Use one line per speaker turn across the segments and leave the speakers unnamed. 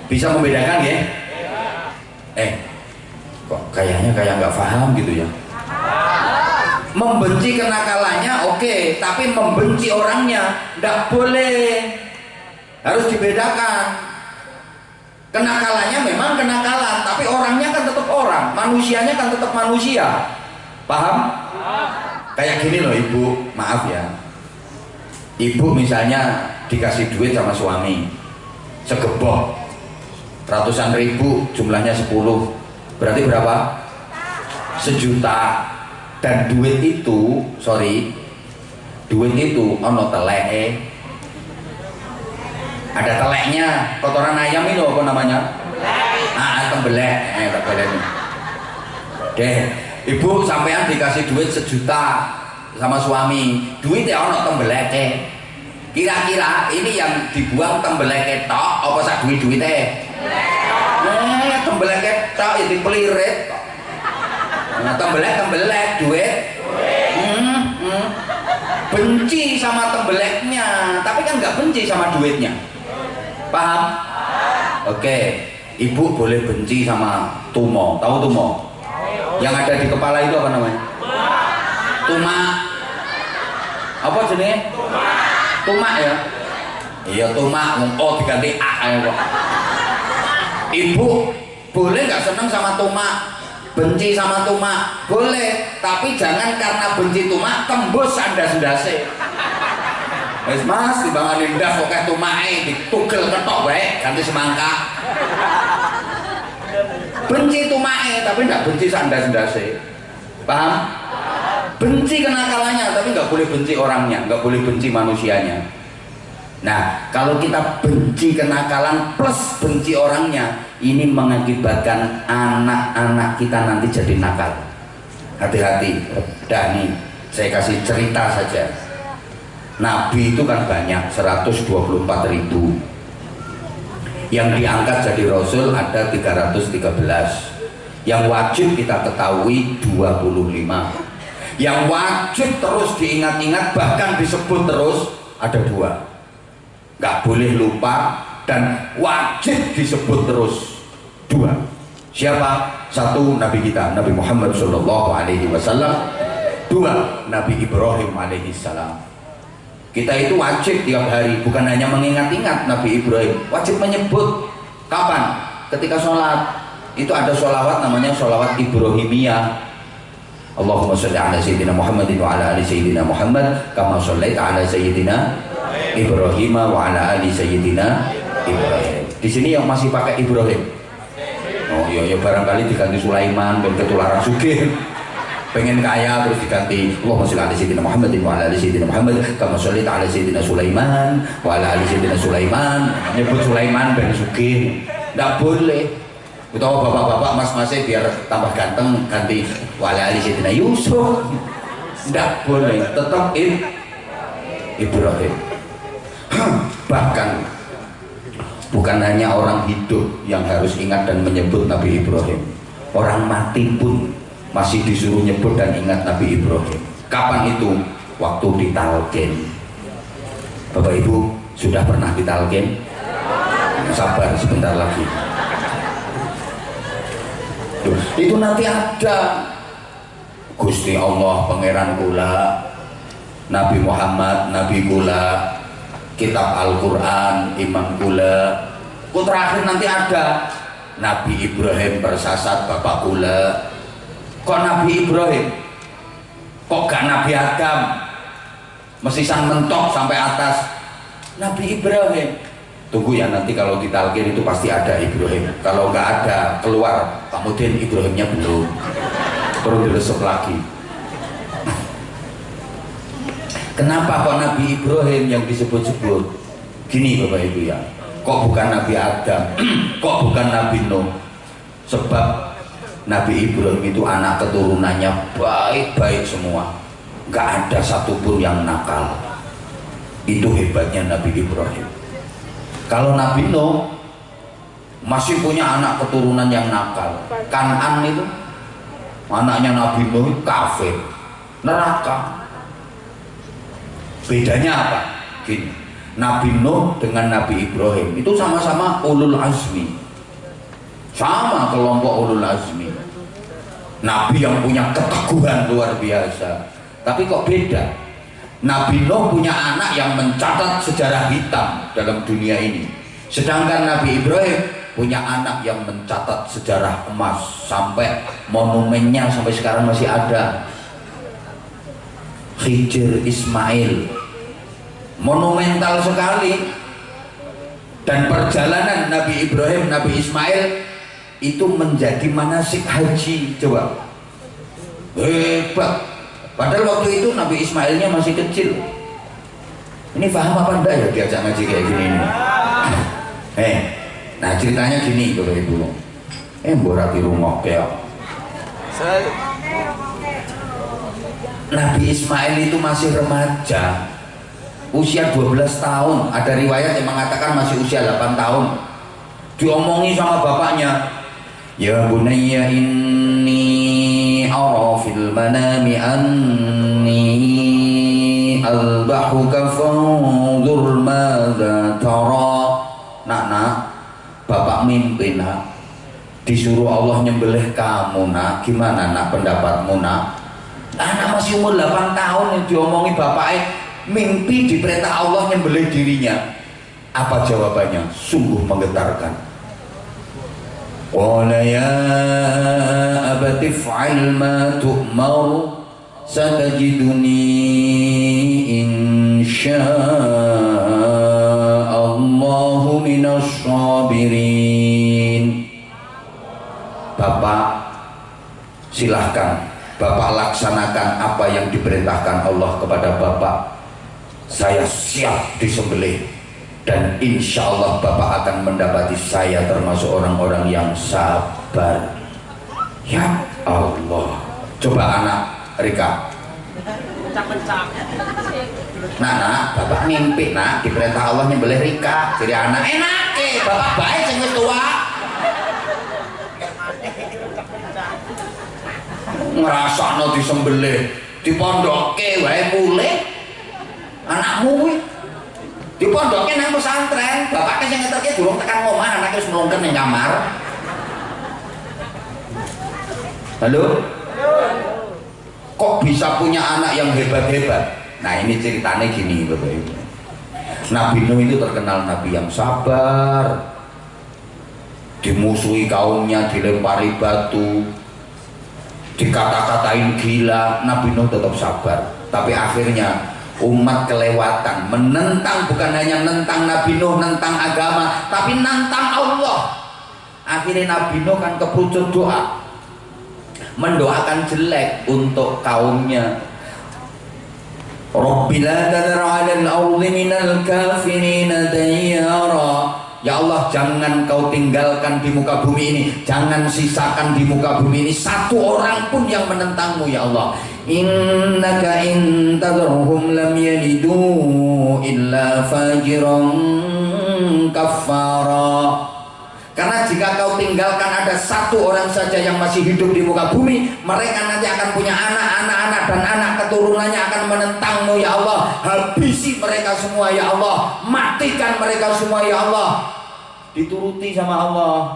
Bisa membedakan ya? Kok kayaknya kayak nggak paham gitu ya. Membenci kenakalannya oke, tapi membenci orangnya nggak boleh. Harus dibedakan. Kenakalannya memang kenakalan, tapi orangnya kan tetap orang, manusianya kan tetap manusia. Paham? Kayak gini loh ibu, maaf ya. Ibu misalnya dikasih duit sama suami segebok ratusan ribu, jumlahnya 10, berarti berapa? 1 juta. Dan duit itu, duit itu ono teleke, ada teleknya. Kotoran ayam itu apa namanya? Tembelek. Deh, ibu sampean dikasih duit 1 juta sama suami, duitnya ono tembeleke. Kira-kira ini yang dibuang tembeleke tok apa sak duit-duitnya? Tembeleke tok itu pelirit. Tembelek duit. Benci sama tembeleknya, tapi kan nggak benci sama duitnya. Paham? Oke, ibu boleh benci sama tumo. Tahu tumo? Yang ada di kepala itu apa namanya? Tuma. Apa jenisnya? Tuma ya? Iya tuma. Oh diganti A ya kok. Ibu boleh nggak seneng sama tuma? Benci sama tuma boleh, tapi jangan karena benci tuma tembus sandas-sandase. Wis mas timbangan indah kok kayak tumae ditugel ketok baik ganti semangka. Benci tumae tapi nggak benci sandas-sandase. Paham? Benci kenakalannya tapi nggak boleh benci orangnya, nggak boleh benci manusianya. Nah, kalau kita benci kenakalan plus benci orangnya, ini mengakibatkan anak-anak kita nanti jadi nakal. Hati-hati. Dah nih, saya kasih cerita saja. Nabi itu kan banyak, 124.000. Yang diangkat jadi Rasul ada 313. Yang wajib kita ketahui 25. Yang wajib terus diingat-ingat, bahkan disebut terus ada 2. Nggak boleh lupa dan wajib disebut terus 2. Siapa? 1 Nabi kita Nabi Muhammad Shallallahu Alaihi Wasallam. 2 Nabi Ibrahim Alaihi Salam. Kita itu wajib tiap hari, bukan hanya mengingat-ingat Nabi Ibrahim, wajib menyebut. Kapan? Ketika sholat itu ada sholawat namanya sholawat Ibrahimiyah. Allahumma sholli ala sayyidina Muhammadin wa ala ali sayyidina Muhammad kama shollaita ala sayyidina Ibrahim wa ala ali sayyidina Ibrahim. Di sini yang masih pakai Ibrahim. Oh iya, barangkali diganti Sulaiman dan ketularan sugih. Pengen kaya terus diganti Allahumma sholli ala sayyidina Muhammadin wa ala ali sayyidina Muhammad kama shollaita ala sayyidina Sulaiman wa ala ali sayyidina Sulaiman. Nyebut Sulaiman ben sugih. Enggak boleh. Utawa bapak-bapak mas-masnya biar tambah ganteng ganti wa ala ali sayyidina Yusuf. Enggak boleh, tetap Ibrahim. Bahkan bukan hanya orang hidup yang harus ingat dan menyebut Nabi Ibrahim, orang mati pun masih disuruh nyebut dan ingat Nabi Ibrahim. Kapan itu? Waktu ditalqin. Bapak Ibu sudah pernah ditalqin? Sabar sebentar lagi. Itu nanti ada Gusti Allah Pangeran kula, Nabi Muhammad Nabi kula, kitab Al-Quran Imam kula. Ku terakhir nanti ada Nabi Ibrahim bersasat bapak kula. Kok Nabi Ibrahim? Kok gak Nabi Adam? Mesisan mentok sampai atas Nabi Ibrahim. Tunggu ya, nanti kalau ditalqin itu pasti ada Ibrahim. Kalau nggak ada keluar kemudian Ibrahimnya belum, terus diresep lagi. Kenapa kok Nabi Ibrahim yang disebut-sebut? Gini Bapak Ibu ya, kok bukan Nabi Adam, kok bukan Nabi Nuh? Sebab Nabi Ibrahim itu anak keturunannya baik-baik semua, nggak ada satupun yang nakal. Itu hebatnya Nabi Ibrahim. Kalau Nabi Nuh masih punya anak keturunan yang nakal. Kan'an itu anaknya Nabi Nuh kafir, neraka. Bedanya apa? Gini, Nabi Nuh dengan Nabi Ibrahim itu sama-sama ulul azmi, sama kelompok ulul azmi, Nabi yang punya keteguhan luar biasa. Tapi kok beda? Nabi Nuh punya anak yang mencatat sejarah hitam dalam dunia ini, sedangkan Nabi Ibrahim punya anak yang mencatat sejarah emas, sampai monumennya sampai sekarang masih ada. Khidir Ismail, monumental sekali. Dan perjalanan Nabi Ibrahim, Nabi Ismail itu menjadi manasik haji. Coba, hebat. Padahal waktu itu Nabi Ismailnya masih kecil. Ini paham apa enggak ya diajak ngaji kayak gini ini? Nah ceritanya gini Bapak Ibu. Borati rungok ya. Nabi Ismail itu masih remaja, usia 12 tahun. Ada riwayat yang mengatakan masih usia 8 tahun. Diomongi sama bapaknya, ya bunayya inni ara fil manami anni albahuka fanzur madza tara. Nak, bapak mimpi nak, disuruh Allah nyembelih kamu nak. Gimana nak pendapatmu nak? Anak masih umur 8 tahun yang diomongi bapaknya, mimpi diperintah Allah nyembelih dirinya. Apa jawabannya? Sungguh menggetarkan. Qala ya abati fa'al ma tu'mar satajiduni insya'allahu minas sabirin. Bapak, silahkan Bapak laksanakan apa yang diperintahkan Allah kepada Bapak. Saya siap disembelih, dan insya Allah Bapak akan mendapati saya termasuk orang-orang yang sabar. Ya Allah. Coba anak Rika. Nak, Bapak mimpi nak diperintah Allah nyembelih Rika. Jadi anak enak Bapak baik sing wis tua. Ngrasakno disembelih, dipondokke wae mulih. Anakmu kuwi dipondokke nang pesantren, bapaknya sing ngeterke durung tekan omah, anake wis mlungken ning kamar. Halo? Kok bisa punya anak yang hebat-hebat? Nah, ini ceritanya gini Bapak Ibu. Nabi Nuh itu terkenal nabi yang sabar. Dimusuhi kaumnya, dilempari batu, dikata-katain gila, Nabi Nuh tetap sabar. Tapi akhirnya umat kelewatan, menentang, bukan hanya nentang Nabi Nuh, nentang agama, tapi nentang Allah. Akhirnya Nabi Nuh kan kepucuk doa, mendoakan jelek untuk kaumnya. Rabbi la tadhar 'alal ardi minal kafirina dayyara. Ya Allah, jangan kau tinggalkan di muka bumi ini, jangan sisakan di muka bumi ini satu orang pun yang menentangmu ya Allah. Innaka in tadhurhum lam yalidu illa fajiran kafara. Karena jika kau tinggalkan ada satu orang saja yang masih hidup di muka bumi, mereka nanti akan punya anak-anak dan anak keturunannya akan menentangmu ya Allah. Habisi mereka semua ya Allah, matikan mereka semua ya Allah. Dituruti sama Allah,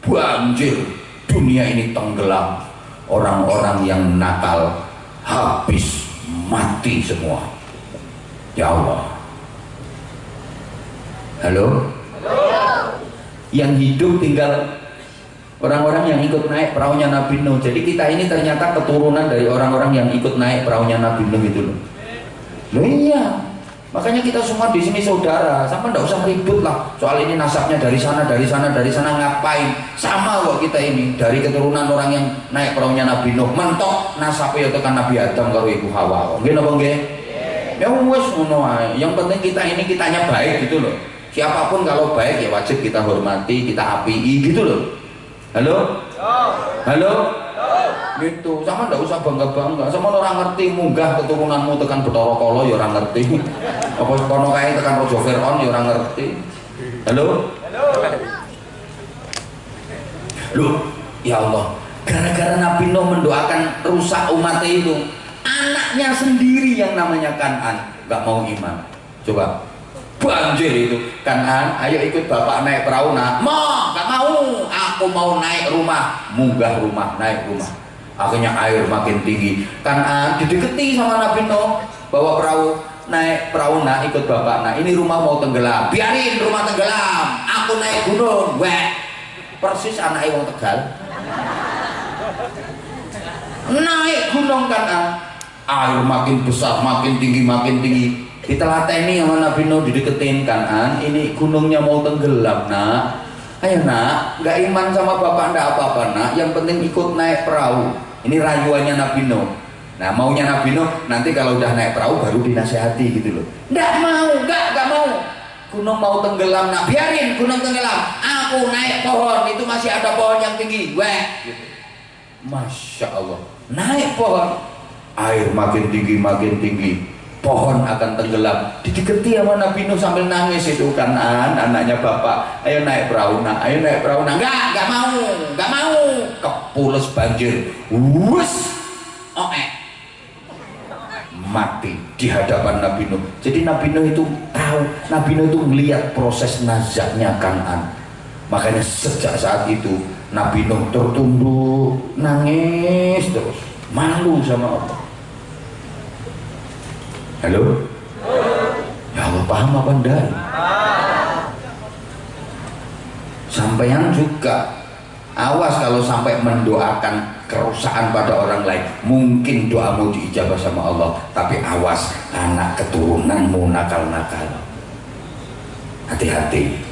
banjir, dunia ini tenggelam, orang-orang yang nakal habis, mati semua ya Allah. Halo? Yang hidup tinggal orang-orang yang ikut naik perahunya Nabi Nuh. Jadi kita ini ternyata keturunan dari orang-orang yang ikut naik perahunya Nabi Nuh itu loh. Loh iya, makanya kita semua di sini saudara. Sama ndak usah ribut lah soal ini nasabnya dari sana, dari sana, dari sana, ngapain? Sama kok kita ini dari keturunan orang yang naik perahunya Nabi Nuh. Mentok nasabnya ya tekan Nabi Adam karo Ibu Hawa. Nggih napa nggih? Ya wis ngono ae. Yang penting kita ini kitanya baik gitu loh. Siapapun kalau baik ya wajib kita hormati, kita apii gitu loh. Halo? Halo? Gitu, sama ndak usah bangga-bangga. Sama orang ngerti munggah keturunanmu tekan Bathara Kala ya orang ngerti. Apa kono kae tekan Raja Fir'aun ya orang ngerti. Halo? Loh, ya Allah, gara-gara Nabi Nuh mendoakan rusak umat itu, anaknya sendiri yang namanya Kan'an nggak mau iman. Coba banjir itu Kan'an, ayo ikut bapak naik perahu. Nak, mau gak mau, aku mau naik rumah. Munggah rumah, naik rumah. Akhirnya air makin tinggi. Kan'an dideketi sama Nabi Nuh, bawa perahu, naik perahu. Nak, ikut bapak. Nah, ini rumah mau tenggelam. Biarin rumah tenggelam, aku naik gunung. Weh, persis anaknya wong Tegal. Naik gunung Kan'an, air makin besar, makin tinggi, makin tinggi. Ditelateni sama Nabi Nuh, dideketin. Kan'an, ini gunungnya mau tenggelam. Nak, ayo nak, nggak iman sama bapak ndak apa-apa nak, yang penting ikut naik perahu. Ini rayuannya Nabi Nuh. Nah, maunya Nabi Nuh nanti kalau udah naik perahu baru dinasehati gitu loh. Nggak mau, nggak mau. Gunung mau tenggelam. Nak, biarin gunung tenggelam, aku naik pohon, itu masih ada pohon yang tinggi. Weh gitu. Masya Allah, naik pohon, air makin tinggi, makin tinggi, pohon akan tenggelam. Dideketi sama Nabi Nuh sambil nangis itu Kan'an, anaknya bapak. Ayo naik perahu nak, ayo naik perahu nak. Nggak mau, nggak mau. Kepules banjir, wus, mati di hadapan Nabi Nuh. Jadi Nabi Nuh itu tahu, Nabi Nuh itu melihat proses nazaknya Kan'an. Makanya sejak saat itu Nabi Nuh tertunduk, nangis terus, malu sama Allah. Halo? Ya Allah, paham apa enggak? Sampeyan juga awas kalau sampai mendoakan kerusakan pada orang lain. Mungkin doamu diijabah sama Allah, tapi awas anak keturunanmu nakal-nakal. Hati-hati.